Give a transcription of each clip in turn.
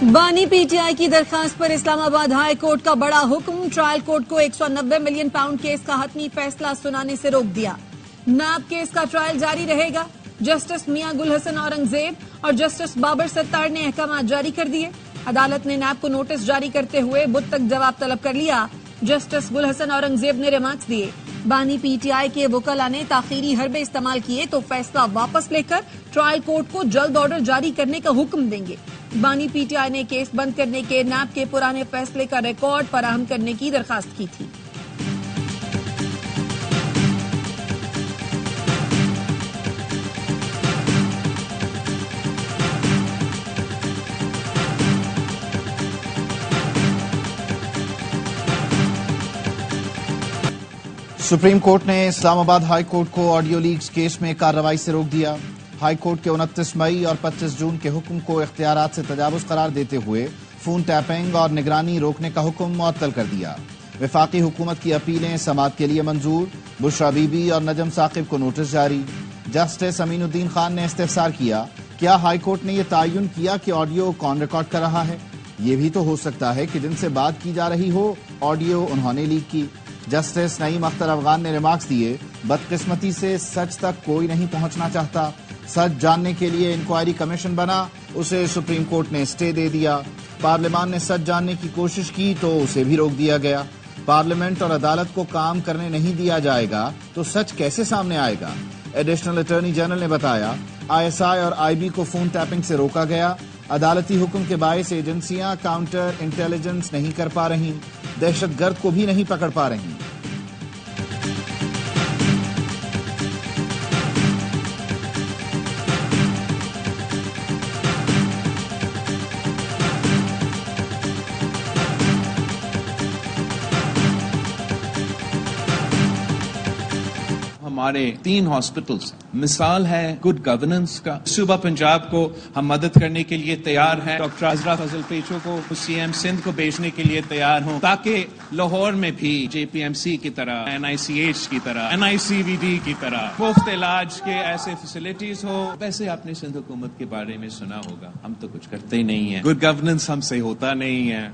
بانی P T I کی درخواست پر اسلام آباد ہائی کورٹ کا بڑا حکم، ٹرائل کورٹ کو 190 ملین پاؤنڈ کیس کا حتمی فیصلہ سنانے سے روک دیا۔ نیب کیس کا ٹرائل جاری رہے گا۔ جسٹس میاں گل حسن اورنگزیب اور جسٹس بابر ستار نے احکامات جاری کر دیے۔ عدالت نے نیب کو نوٹس جاری کرتے ہوئے بدھ تک جواب طلب کر لیا۔ جسٹس گل حسن اورنگزیب نے ریمارکس دیے، بانی پی ٹی آئی کے وکلاء نے تاخیری حربے استعمال کیے تو فیصلہ واپس لے کر ٹرائل کورٹ کو جلد آرڈر جاری کرنے کا حکم دیں گے۔ بانی پی ٹی آئی نے کیس بند کرنے کے نیب کے پرانے فیصلے کا ریکارڈ فراہم کرنے کی درخواست کی تھی۔ سپریم کورٹ نے اسلام آباد ہائی کورٹ کو آڈیو لیکس کیس میں کارروائی سے روک دیا۔ ہائی کورٹ کے 29 مئی اور 25 جون کے حکم کو اختیارات سے تجاوز قرار دیتے ہوئے فون ٹیپنگ اور نگرانی روکنے کا حکم معطل کر دیا۔ وفاقی حکومت کی اپیلیں سماعت کے لیے منظور، بشرا بی بی اور نجم ثاقب کو نوٹس جاری۔ جسٹس امین الدین خان نے استفسار کیا، کیا ہائی کورٹ نے یہ تعین کیا کہ آڈیو کون ریکارڈ کر رہا ہے؟ یہ بھی تو ہو سکتا ہے کہ جن سے بات کی جا رہی ہو آڈیو انہوں نے لیک کی۔ جسٹس نعیم اختر افغان نے ریمارکس دیے، بدقسمتی سے سچ تک کوئی نہیں پہنچنا چاہتا۔ سچ جاننے کے لیے انکوائری کمیشن بنا، اسے سپریم کورٹ نے اسٹے دے دیا۔ پارلیمان نے سچ جاننے کی کوشش کی تو اسے بھی روک دیا گیا۔ پارلیمنٹ اور عدالت کو کام کرنے نہیں دیا جائے گا تو سچ کیسے سامنے آئے گا؟ ایڈیشنل اٹارنی جنرل نے بتایا، آئی ایس آئی اور آئی بی کو فون ٹیپنگ سے روکا گیا۔ عدالتی حکم کے باعث ایجنسیاں کاؤنٹر انٹیلیجنس نہیں کر پا رہیں، دہشت گرد کو بھی نہیں پکڑ پا رہیں۔ ہمارے 3 ہاسپٹلز مثال ہے گڈ گورننس کا۔ صوبہ پنجاب کو ہم مدد کرنے کے لیے تیار ہیں، ڈاکٹر عزرا فضل پیچو کو سی ایم سندھ کو بھیجنے کے لیے تیار ہوں، تاکہ لاہور میں بھی جے پی ایم سی کی طرح، این آئی سی ایچ کی طرح، این آئی سی وی ڈی کی طرح مفت علاج کے ایسے فیسلٹیز ہو۔ ویسے آپ نے سندھ حکومت کے بارے میں سنا ہوگا، ہم تو کچھ کرتے ہی نہیں ہیں، گڈ گورننس ہم سے ہوتا نہیں ہے۔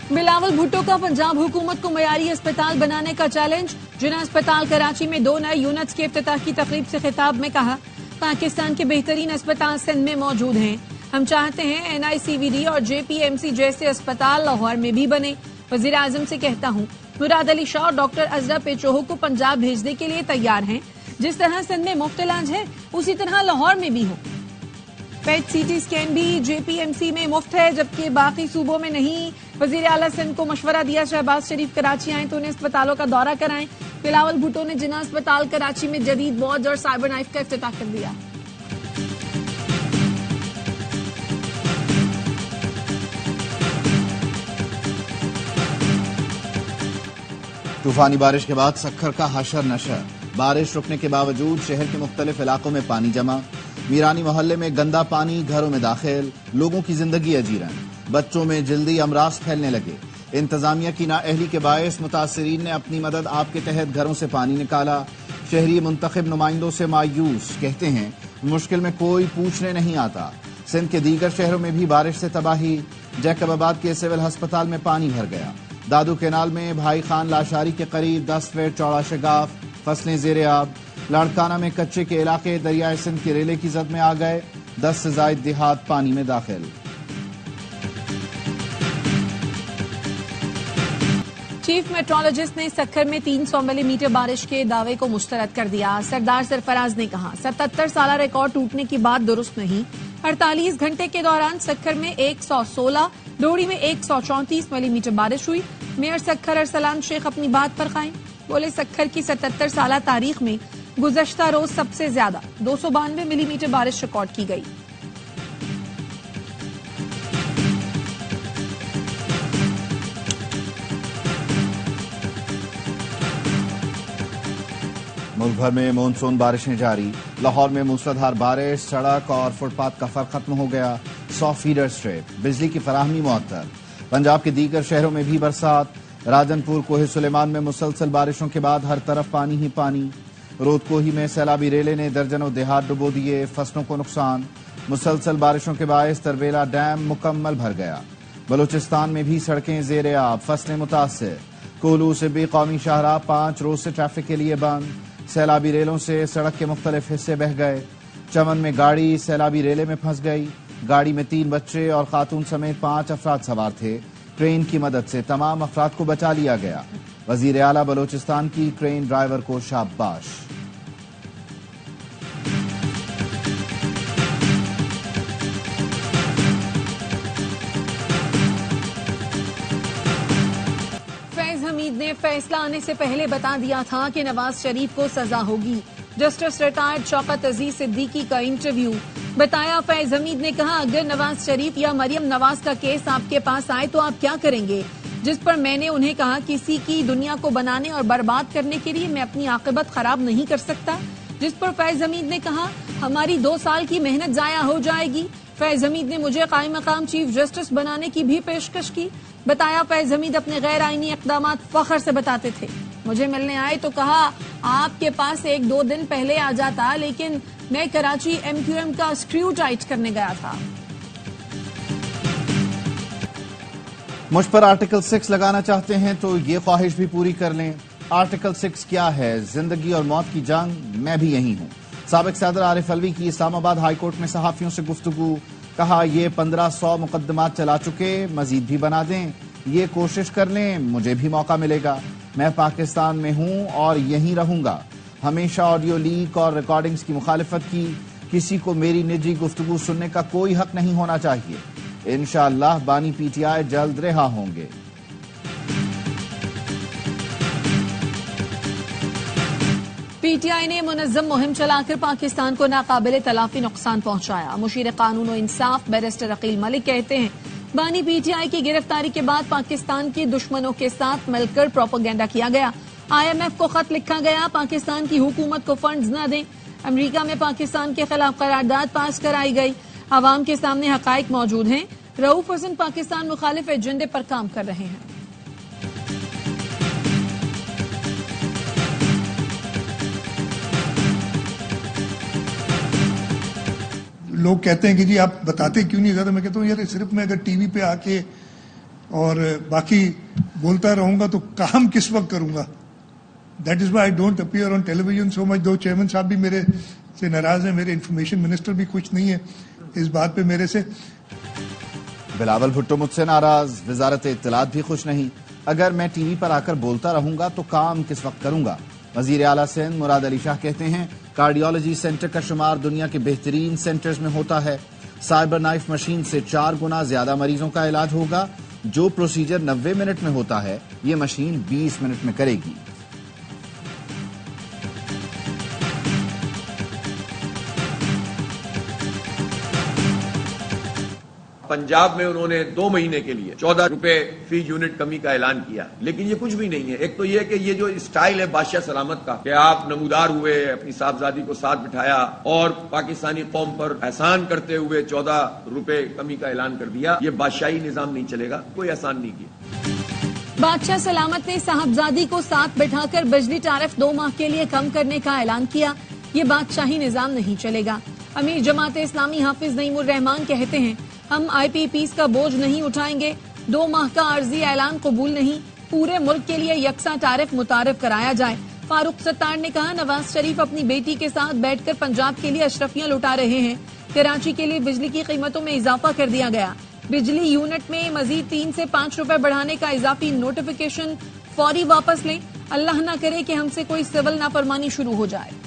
بلاول بھٹو کا پنجاب حکومت کو معیاری اسپتال بنانے کا چیلنج۔ جناح اسپتال کراچی میں 2 نئے یونٹس کے افتتاح کی تقریب سے خطاب میں کہا، پاکستان کے بہترین اسپتال سندھ میں موجود ہیں، ہم چاہتے ہیں این آئی سی وی ڈی اور جے پی ایم سی جیسے اسپتال لاہور میں بھی بنے۔ وزیر اعظم سے کہتا ہوں، مراد علی شاہ اور ڈاکٹر عزرا پیچوہو کو پنجاب بھیجنے کے لیے تیار ہیں، جس طرح سندھ میں مفت علاج ہے اسی طرح لاہور میں بھی ہو۔ پیٹ سی ٹی اسکین بھی جے پی ایم سی میں مفت ہے جبکہ باقی صوبوں میں نہیں۔ وزیر اعلیٰ سندھ کو مشورہ دیا، شہباز شریف کراچی آئیں تو انہیں اسپتالوں کا دورہ کرائیں۔ بلاول بھٹو نے جناح اسپتال کراچی میں جدید وارڈ اور سائبر نائف کا افتتاح کر دیا۔ طوفانی بارش کے بعد سکھر کا حشر نشر، بارش رکنے کے باوجود شہر کے مختلف علاقوں میں پانی جمع، میرانی محلے میں گندا پانی گھروں میں داخل، لوگوں کی زندگی اجیرن، بچوں میں جلدی امراض پھیلنے لگے۔ انتظامیہ کی نااہلی کے باعث متاثرین نے اپنی مدد آپ کے تحت گھروں سے پانی نکالا۔ شہری منتخب نمائندوں سے مایوس، کہتے ہیں مشکل میں کوئی پوچھنے نہیں آتا۔ سندھ کے دیگر شہروں میں بھی بارش سے تباہی، جیکب آباد کے سول ہسپتال میں پانی بھر گیا۔ دادو کینال میں بھائی خان لاشاری کے قریب 10 فٹ چوڑا شگاف، فصلیں زیر آب۔ لاڑکانہ میں کچے کے علاقے دریائے سندھ کے ریلے کی زد میں آ گئے، 10 سے زائد دیہات پانی میں داخل۔ چیف میٹرولوجسٹ نے سکھر میں 300 ملی میٹر بارش کے دعوے کو مسترد کر دیا۔ سردار سرفراز نے کہا، 77 سالہ ریکارڈ ٹوٹنے کی بات درست نہیں۔ 48 گھنٹے کے دوران سکھر میں 116، ڈوڑی میں 134 ملی میٹر بارش ہوئی۔ میئر سکھر ارسلان شیخ اپنی بات پر قائم، بولے سکھر کی 77 سالہ تاریخ میں گزشتہ روز سب سے زیادہ 292 ملی میٹر بارش ریکارڈ کی گئی۔ ملک بھر میں مونسون بارشیں جاری، لاہور میں موسلادھار بارش، سڑک اور فٹ پاتھ کا فرق ختم ہو گیا، 100 فیڈر اسٹریٹ، بجلی کی فراہمی معطل۔ پنجاب کے دیگر شہروں میں بھی برسات، راجن پور کوہ سلیمان میں مسلسل بارشوں کے بعد ہر طرف پانی ہی پانی۔ رود کوہی میں سیلابی ریلے نے درجنوں دیہات ڈبو دیے، فصلوں کو نقصان۔ مسلسل بارشوں کے باعث تربیلا ڈیم مکمل بھر گیا۔ بلوچستان میں بھی سڑکیں زیر آب، فصلیں متاثر۔ کولو سے بھی قومی شاہراہ 5 روز سے ٹریفک کے لیے بند۔ سیلابی ریلوں سے سڑک کے مختلف حصے بہہ گئے۔ چمن میں گاڑی سیلابی ریلے میں پھنس گئی۔ گاڑی میں 3 بچے اور خاتون سمیت 5 افراد سوار تھے۔ کرین کی مدد سے تمام افراد کو بچا لیا گیا۔ وزیر اعلیٰ بلوچستان کی کرین ڈرائیور کو شاباش۔ فیض حمید نے فیصلہ آنے سے پہلے بتا دیا تھا کہ نواز شریف کو سزا ہوگی۔ جسٹس ریٹائرڈ شوکت عزیز صدیقی کا انٹرویو۔ بتایا فیض حمید نے کہا اگر نواز شریف یا مریم نواز کا کیس آپ کے پاس آئے تو آپ کیا کریں گے؟ جس پر میں نے انہیں کہا کسی کی دنیا کو بنانے اور برباد کرنے کے لیے میں اپنی عاقبت خراب نہیں کر سکتا۔ جس پر فیض حمید نے کہا ہماری 2 سال کی محنت ضائع ہو جائے گی۔ فیض حمید نے مجھے قائم مقام چیف جسٹس بنانے کی بھی پیشکش کی۔ بتایا فیض حمید اپنے غیر آئینی اقدامات فخر سے بتاتے تھے۔ مجھے ملنے آئے تو کہا آپ کے پاس 1-2 دن پہلے آ جاتا، لیکن میں کراچی MQM کا اسکریو ٹائٹ کرنے گیا تھا۔ مجھ پر آرٹیکل 6 لگانا چاہتے ہیں تو یہ خواہش بھی پوری کر لیں۔ آرٹیکل 6 کیا ہے؟ زندگی اور موت کی جنگ، میں بھی یہی ہوں۔ سابق صدر عارف علوی کی اسلام آباد ہائی کورٹ میں صحافیوں سے گفتگو۔ کہا یہ 1500 مقدمات چلا چکے، مزید بھی بنا دیں، یہ کوشش کر لیں، مجھے بھی موقع ملے گا۔ میں پاکستان میں ہوں اور یہیں رہوں گا۔ ہمیشہ آڈیو لیک اور ریکارڈنگز کی مخالفت کی۔ کسی کو میری نجی گفتگو سننے کا کوئی حق نہیں ہونا چاہیے۔ انشاءاللہ بانی PTI جلد رہا ہوں گے۔ PTI نے منظم مہم چلا کر پاکستان کو ناقابل تلافی نقصان پہنچایا۔ مشیر قانون و انصاف بیرسٹر عقیل ملک کہتے ہیں بانی PTI کی گرفتاری کے بعد پاکستان کے دشمنوں کے ساتھ مل کر پروپیگنڈا کیا گیا۔ IMF کو خط لکھا گیا پاکستان کی حکومت کو فنڈز نہ دیں۔ امریکہ میں پاکستان کے خلاف قرارداد پاس کرائی گئی۔ عوام کے سامنے حقائق موجود ہیں۔ رؤوف حسن پاکستان مخالف ایجنڈے پر کام کر رہے ہیں۔ لوگ کہتے ہیں کہ جی آپ بتاتے کیوں نہیں زیادہ؟ میں کہتا ہوں یار صرف میں اگر ٹی وی پہ آ کے اور باقی بولتا رہوں گا تو کام کس وقت کروں گا؟ That is why I don't appear on television so much. دو چیئرمین صاحب بھی میرے سے ناراض ہیں، میرے انفارمیشن منسٹر بھی خوش نہیں ہے اس بات پہ میرے سے۔ بلاول بھٹو مجھ سے ناراض، وزارت اطلاعات بھی خوش نہیں۔ اگر میں ٹی وی پر آ کر بولتا رہوں گا تو کام کس وقت کروں گا؟ وزیر اعلیٰ سندھ مراد علی شاہ کہتے ہیں کارڈیالوجی سینٹر کا شمار دنیا کے بہترین سینٹرز میں ہوتا ہے۔ سائبر نائف مشین سے 4 گنا زیادہ مریضوں کا علاج ہوگا۔ جو پروسیجر 90 منٹ میں ہوتا ہے یہ مشین 20 منٹ میں کرے گی۔ پنجاب میں انہوں نے 2 مہینے کے لیے 14 روپے فی یونٹ کمی کا اعلان کیا، لیکن یہ کچھ بھی نہیں ہے۔ ایک تو یہ کہ یہ جو اسٹائل ہے بادشاہ سلامت کا کہ آپ نمودار ہوئے، اپنی صاحبزادی کو ساتھ بٹھایا اور پاکستانی قوم پر احسان کرتے ہوئے 14 روپے کمی کا اعلان کر دیا، یہ بادشاہی نظام نہیں چلے گا، کوئی احسان نہیں کیا۔ بادشاہ سلامت نے صاحبزادی کو ساتھ بٹھا کر بجلی ٹیرف 2 ماہ کے لیے کم کرنے کا اعلان کیا، یہ بادشاہی نظام نہیں چلے گا۔ امیر جماعت اسلامی حافظ نعیم الرحمان کہتے ہیں ہم IPPs کا بوجھ نہیں اٹھائیں گے، 2 ماہ کا عارضی اعلان قبول نہیں، پورے ملک کے لیے یکساں ٹیرف متعارف کرایا جائے۔ فاروق ستار نے کہا نواز شریف اپنی بیٹی کے ساتھ بیٹھ کر پنجاب کے لیے اشرفیاں لٹا رہے ہیں۔ کراچی کے لیے بجلی کی قیمتوں میں اضافہ کر دیا گیا، بجلی یونٹ میں مزید 3 سے 5 روپے بڑھانے کا اضافی نوٹیفیکیشن فوری واپس لیں، اللہ نہ کرے کہ ہم سے کوئی سول نافرمانی شروع ہو جائے۔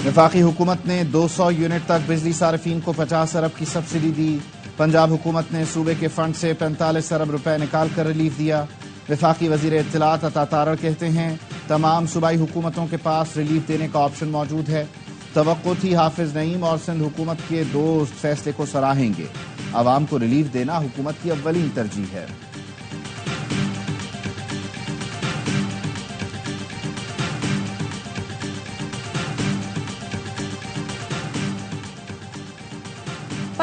وفاقی حکومت نے 200 یونٹ تک بجلی صارفین کو 50 ارب کی سبسڈی دی۔ پنجاب حکومت نے صوبے کے فنڈ سے 45 ارب روپے نکال کر ریلیف دیا۔ وفاقی وزیر اطلاعات عطا تارڑ کہتے ہیں تمام صوبائی حکومتوں کے پاس ریلیف دینے کا آپشن موجود ہے۔ توقع تھی حافظ نعیم اور سندھ حکومت کے دوست فیصلے کو سراہیں گے۔ عوام کو ریلیف دینا حکومت کی اولین ترجیح ہے۔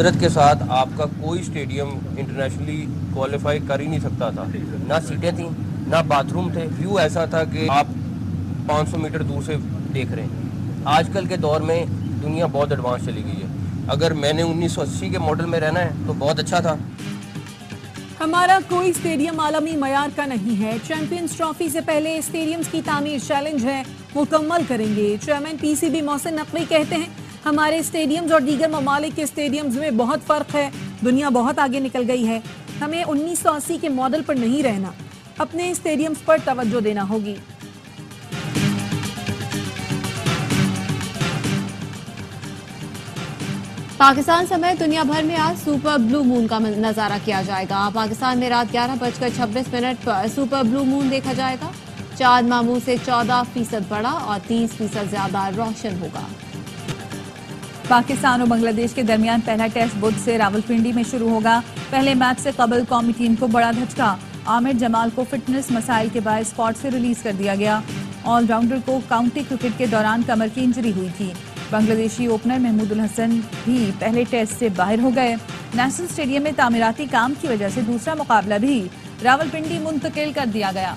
معذرت کے ساتھ آپ کا کوئی اسٹیڈیم انٹرنیشنلی کوالیفائی کر ہی نہیں سکتا تھا. نہ سیٹیں تھیں, نہ باتھ روم تھے, ویو ایسا تھا کہ آپ 500 میٹر دور سے دیکھ رہے ہیں. آج کل کے دور میں دنیا بہت ایڈوانس چلی گئی ہے. اگر میں نے 1980 کے ماڈل میں رہنا ہے تو بہت اچھا تھا. ہمارا کوئی اسٹیڈیم عالمی معیار کا نہیں ہے. چیمپئنز ٹرافی سے پہلے اسٹیڈیمز کی تعمیر چیلنج ہے, مکمل کریں گے. Chairman P C B Mohsin Naqvi کہتے ہیں ہمارے اسٹیڈیمز اور دیگر ممالک کے اسٹیڈیمز میں بہت فرق ہے. دنیا بہت آگے نکل گئی ہے. ہمیں 1980 کے ماڈل پر نہیں رہنا, اپنے اسٹیڈیمز پر توجہ دینا ہوگی. پاکستان سمیت دنیا بھر میں آج سپر بلو مون کا نظارہ کیا جائے گا. پاکستان میں رات 11:26 پر سپر بلو مون دیکھا جائے گا. چاند معمول سے 14% بڑا اور 30% زیادہ روشن ہوگا. پاکستان اور بنگلہ دیش کے درمیان پہلا ٹیسٹ بدھ سے راولپنڈی میں شروع ہوگا. پہلے میچ سے قبل قومی ٹیم کو بڑا دھچکا. عامر جمال کو فٹنس مسائل کے باعث اسکواڈ سے ریلیز کر دیا گیا. آل راؤنڈر کو کاؤنٹی کرکٹ کے دوران کمر کی انجری ہوئی تھی. بنگلہ دیشی اوپنر محمود الحسن بھی پہلے ٹیسٹ سے باہر ہو گئے. نیشنل اسٹیڈیم میں تعمیراتی کام کی وجہ سے دوسرا مقابلہ بھی راولپنڈی منتقل کر دیا گیا.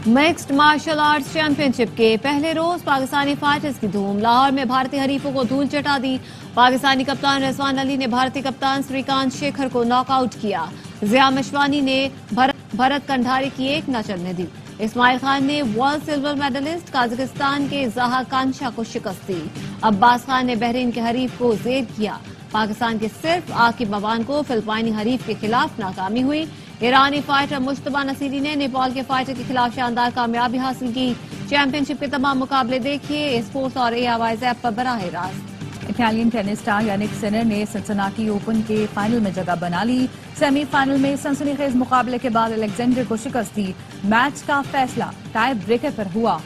مکسڈ مارشل آرٹس چیمپئن شپ کے پہلے روز پاکستانی فائٹرز کی دھوم. لاہور میں بھارتی حریفوں کو دھول چٹا دی. پاکستانی کپتان رضوان علی نے بھارتی کپتان سری کانت شیکھر کو ناک آؤٹ کیا. ضیاء مشوانی نے بھرت کنڈھاری کی ایک نہ چلنے دی. اسماعیل خان نے ورلڈ سلور میڈلسٹ قازقستان کے زہا کانشا کو شکست دی. عباس خان نے بحرین کے حریف کو زیر کیا. پاکستان کے صرف عاقب مبان کو فلپائنی حریف کے خلاف ناکامی ہوئی. ایرانی فائٹر مشتبہ نصیری نے نیپال کے فائٹر کے خلاف شاندار کامیابی حاصل کی. چیمپئن شپ کے تمام مقابلے دیکھیے اسپورٹس اور AIY ایپ پر براہ راست. اٹالین ٹینس اسٹار یانک سنر نے سنسناٹی اوپن کے فائنل میں جگہ بنا لی. سیمی فائنل میں سنسنی خیز مقابلے کے بعد الیگزینڈر کو شکست دی. میچ کا فیصلہ ٹائی بریکر پر ہوا.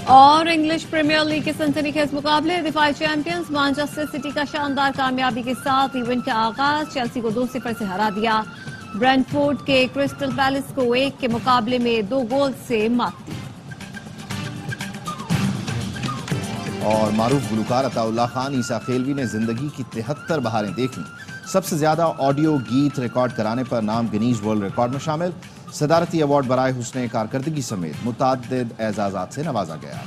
اور انگلش پریمیئر لیگ کے سنسنی خیز مقابلے. دفاعی چیمپئنز مانچسٹر سٹی کا شاندار کامیابی کے ساتھ ایونٹ کا آغاز. چیلسی کو 2-0 سے ہرا دیا. برینٹ فورڈ کے کرسٹل پیلس کو 1 کے مقابلے میں 2 گول سے مات دی. اور معروف گلوکار عطا اللہ خان عیسیٰ خیلوی نے زندگی کی 73 بہاریں دیکھ لیں. سب سے زیادہ آڈیو گیت ریکارڈ کرانے پر نام گنیز ورلڈ ریکارڈ میں شامل. صدارتی ایوارڈ برائے حسن کارکردگی سمیت متعدد اعزازات سے نوازا گیا.